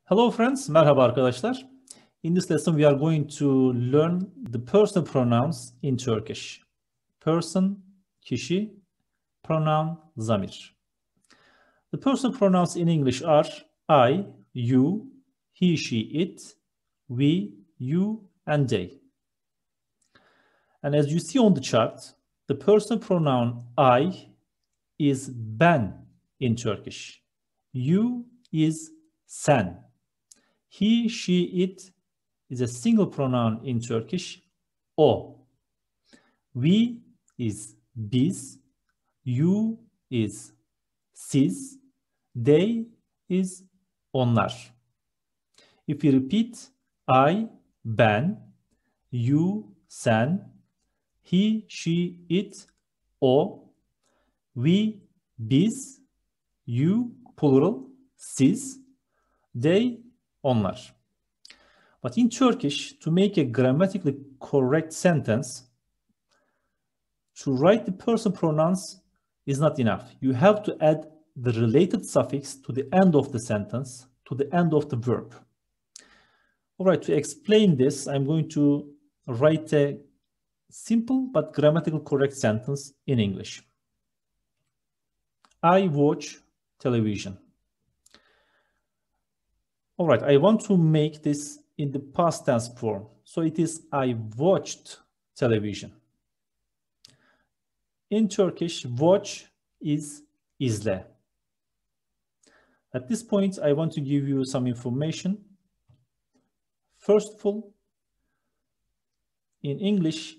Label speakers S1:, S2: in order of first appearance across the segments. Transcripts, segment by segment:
S1: Hello friends, merhaba arkadaşlar. In this lesson we are going to learn the personal pronouns in Turkish. Person, kişi, pronoun, zamir. The personal pronouns in English are I, you, he, she, it, we, you, and they. And as you see on the chart, the personal pronoun I is ben in Turkish. You is sen. He, she, it is a single pronoun in Turkish, o. We is biz, you is siz, they is onlar. If we repeat, I, ben, you, sen, he, she, it, o, we, biz, you, plural, siz, they, onlar. But in Turkish, to make a grammatically correct sentence, to write the personal pronouns is not enough. You have to add the related suffix to the end of the sentence, to the end of the verb. All right, to explain this, I'm going to write a simple but grammatically correct sentence in English. I watch television. All right, I want to make this in the past tense form. So it is I watched television. In Turkish, watch is izle. At this point, I want to give you some information. First of all, in English,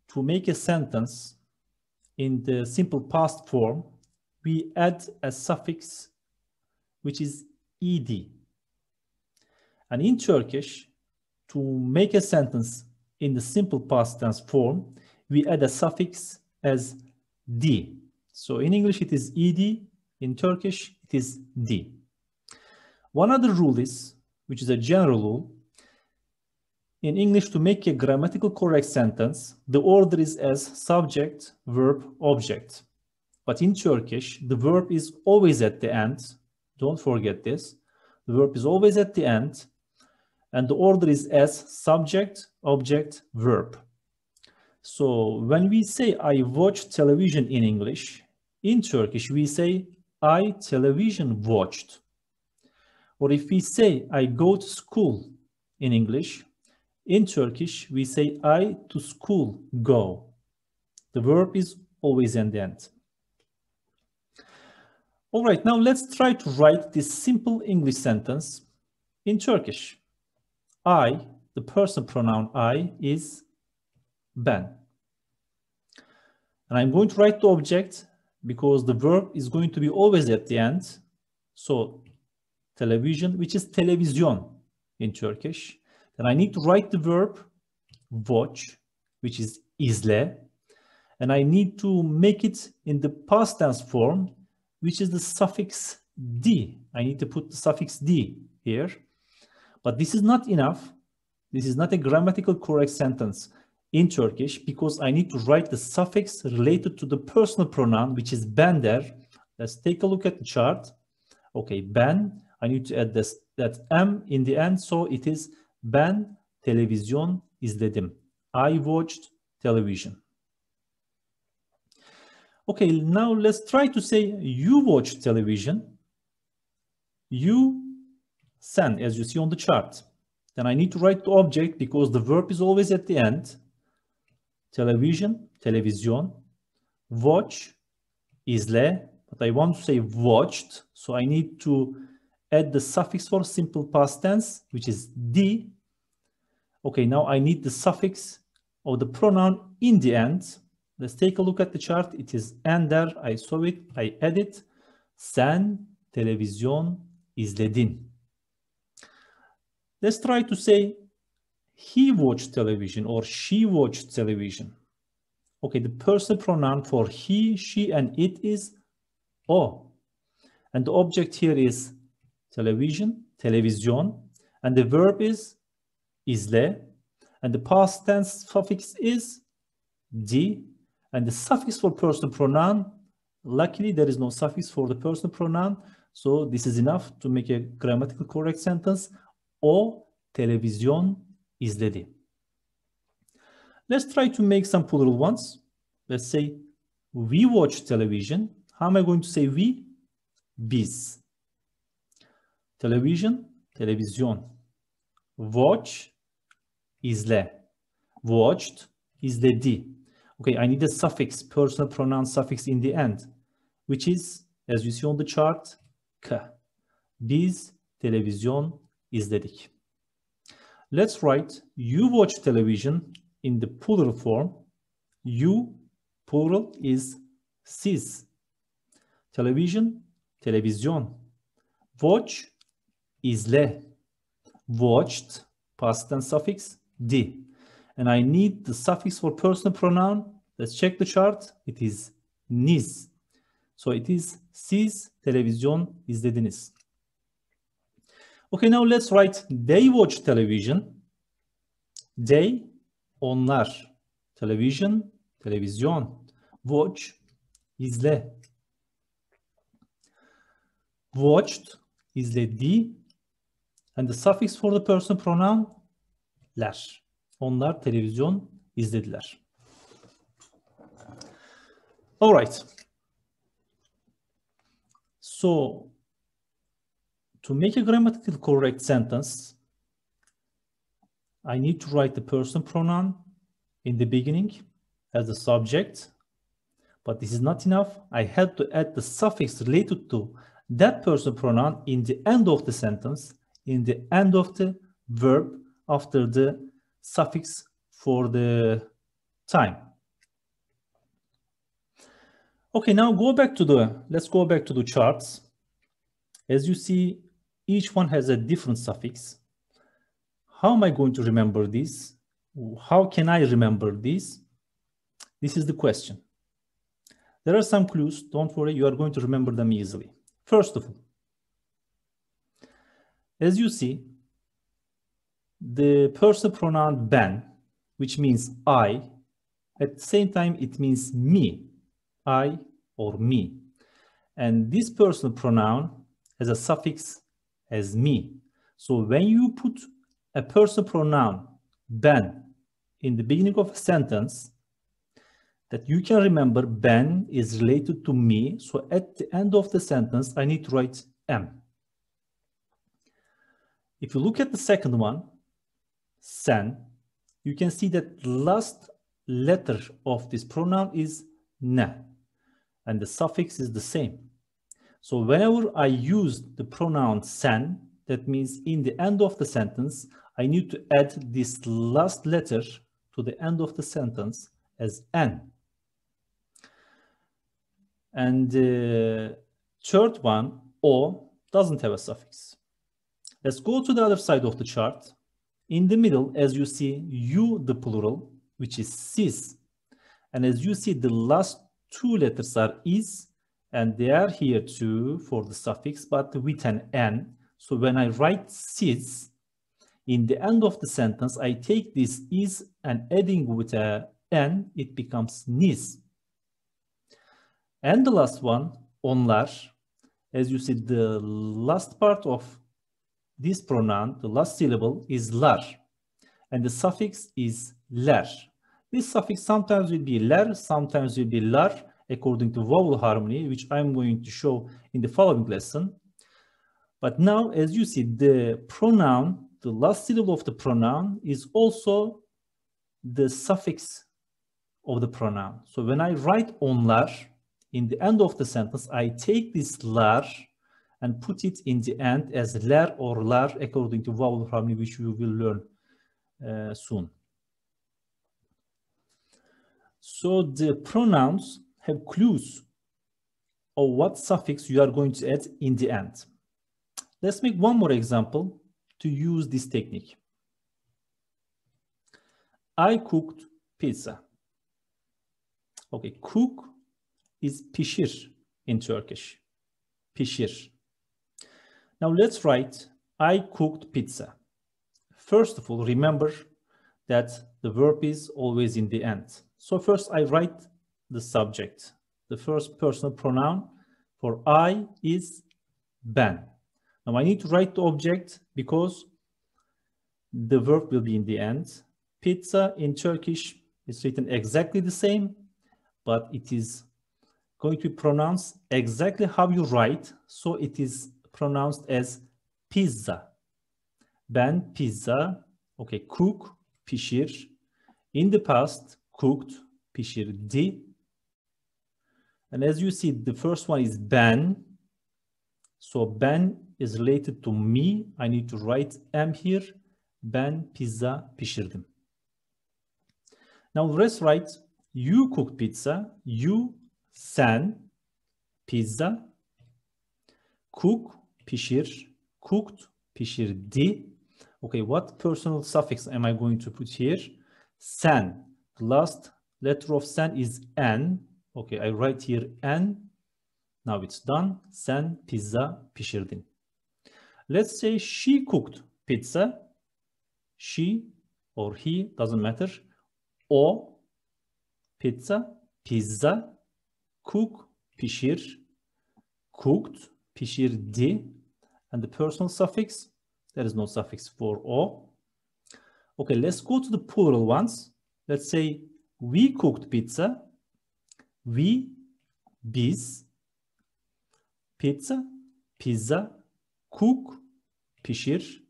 S1: to make a sentence in the simple past form, we add a suffix which is ed. And in Turkish, to make a sentence in the simple past tense form, we add a suffix as d. So in English, it is ed. In Turkish, it is d. One other rule is, which is a general rule, in English, to make a grammatical correct sentence, the order is as subject, verb, object. But in Turkish, the verb is always at the end. Don't forget this. The verb is always at the end. And the order is as subject, object, verb. So when we say I watch television in English, in Turkish we say I television watched. Or if we say I go to school in English, in Turkish we say I to school go. The verb is always at the end. All right, now let's try to write this simple English sentence in Turkish. I, the personal pronoun I, is ben. And I'm going to write the object because the verb is going to be always at the end. So television, which is televizyon in Turkish. Then I need to write the verb watch, which is izle. And I need to make it in the past tense form, which is the suffix d. I need to put the suffix d here. But this is not enough. This is not a grammatical correct sentence in Turkish because I need to write the suffix related to the personal pronoun, which is ben there. Let's take a look at the chart. Okay, ben. I need to add that m in the end. So it is ben televizyon izledim. I watched television. Okay, now let's try to say you watched television. You sen, as you see on the chart. Then I need to write the object because the verb is always at the end. Television, televizyon. Watch, izle. But I want to say watched. So I need to add the suffix for simple past tense, which is d. Okay, now I need the suffix of the pronoun in the end. Let's take a look at the chart. It is ender. I saw it. I add it. Sen televizyon izledin. Let's try to say he watched television or she watched television. Okay, the personal pronoun for he, she, and it is o. And the object here is television, televizyon. And the verb is izle. And the past tense suffix is d. And the suffix for personal pronoun, luckily there is no suffix for the personal pronoun. So this is enough to make a grammatically correct sentence. O televizyon izledi. Let's try to make some plural ones. Let's say we watch television. How am I going to say we? Biz. Television, televizyon. Watch, izle. Watched, izledi. Okay, I need a suffix, personal pronoun suffix in the end, which is, as you see on the chart, k. Biz televizyon izledik. Let's write you watch television in the plural form. You, plural, is siz. Television, televizyon. Watch, izle. Watched, past tense suffix, di. And I need the suffix for personal pronoun. Let's check the chart. It is niz. So it is siz televizyon izlediniz. Okay, now let's write they watch television. They, onlar. Television, televizyon. Watch, izle. Watched, izledi. And the suffix for the personal pronoun, ler. Onlar televizyon izlediler. All right. So, to make a grammatically correct sentence, I need to write the personal pronoun in the beginning as the subject. But this is not enough. I had to add the suffix related to that personal pronoun in the end of the sentence, in the end of the verb, after the suffix for the time. Okay, now let's go back to the charts. As you see, each one has a different suffix. How am I going to remember this? How can I remember this? This is the question. There are some clues. Don't worry, you are going to remember them easily. First of all, as you see, the personal pronoun ben, which means I, at the same time it means me, I or me. And this personal pronoun has a suffix as me. So when you put a personal pronoun ben in the beginning of a sentence, that you can remember ben is related to me. So at the end of the sentence, I need to write am. If you look at the second one, sen, you can see that the last letter of this pronoun is ne, and the suffix is the same. So whenever I use the pronoun sen, that means in the end of the sentence, I need to add this last letter to the end of the sentence as n. And the third one, o, doesn't have a suffix. Let's go to the other side of the chart. In the middle, as you see, you, the plural, which is siz. And as you see, the last two letters are is, and they are here too for the suffix, but with an n. So when I write siz, in the end of the sentence, I take this is and adding with a n, it becomes niz. And the last one, onlar, as you see, the last part of this pronoun, the last syllable is lar, and the suffix is ler. This suffix sometimes will be ler, sometimes will be lar, according to vowel harmony, which I'm going to show in the following lesson. But now, as you see, the pronoun, the last syllable of the pronoun is also the suffix of the pronoun. So when I write onlar, in the end of the sentence, I take this lar and put it in the end as ler or lar, according to vowel harmony, which we will learn soon. So the pronouns have clues of what suffix you are going to add in the end. Let's make one more example to use this technique. I cooked pizza. Okay, cook is pişir in Turkish. Pişir. Now let's write, I cooked pizza. First of all, remember that the verb is always in the end. So first I write the subject. The first personal pronoun for I is ben. Now I need to write the object because the verb will be in the end. Pizza in Turkish is written exactly the same, but it is going to be pronounced exactly how you write. So it is pronounced as pizza. Ben pizza, okay, cook, pişir. In the past, cooked, pişirdi. And as you see, the first one is ben. So ben is related to me. I need to write am here. Ben pizza pişirdim. Now let's write you cooked pizza. You, sen, pizza. Cook, pişir. Cooked, pişirdi. Okay, what personal suffix am I going to put here? Sen. The last letter of sen is n. Okay, I write here n. Now it's done. Sen pizza pişirdin. Let's say she cooked pizza. She or he, doesn't matter. O, pizza, pizza. Cook, pişir. Cooked, pişirdi. And the personal suffix, there is no suffix for o. Okay, let's go to the plural ones. Let's say we cooked pizza. We, biz. Pizza, pizza. Cook, pişir.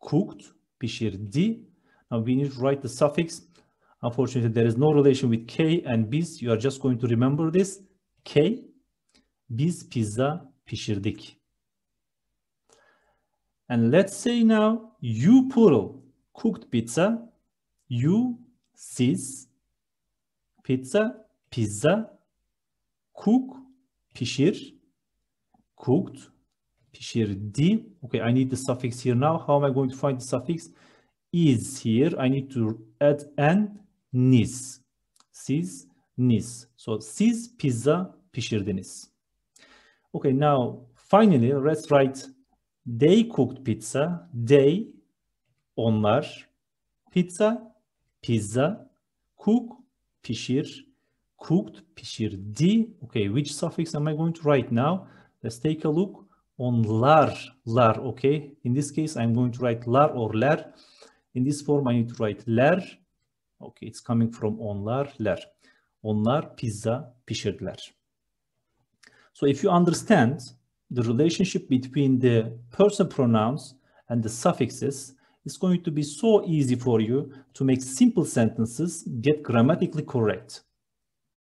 S1: Cooked, pişirdi. Now we need to write the suffix. Unfortunately, there is no relation with K and biz. You are just going to remember this. K, biz pizza pişirdik. And let's say now you plural cooked pizza. You, siz. Pizza, pizza. Cook, pişir. Cooked, pişirdi. Okay, I need the suffix here now. How am I going to find the suffix? Is here. I need to add an, nis. Siz, nis. So siz pizza pişirdiniz. Okay, now finally let's write they cooked pizza. They, onlar. Pizza, pizza. Cook, pişir. Cooked, pişirdi. Okay, which suffix am I going to write now? Let's take a look. Onlar, lar, okay. In this case, I'm going to write lar or ler. In this form, I need to write ler. Okay, it's coming from onlar, ler. Onlar pizza pişirdiler. So if you understand the relationship between the person pronouns and the suffixes, it's going to be so easy for you to make simple sentences get grammatically correct.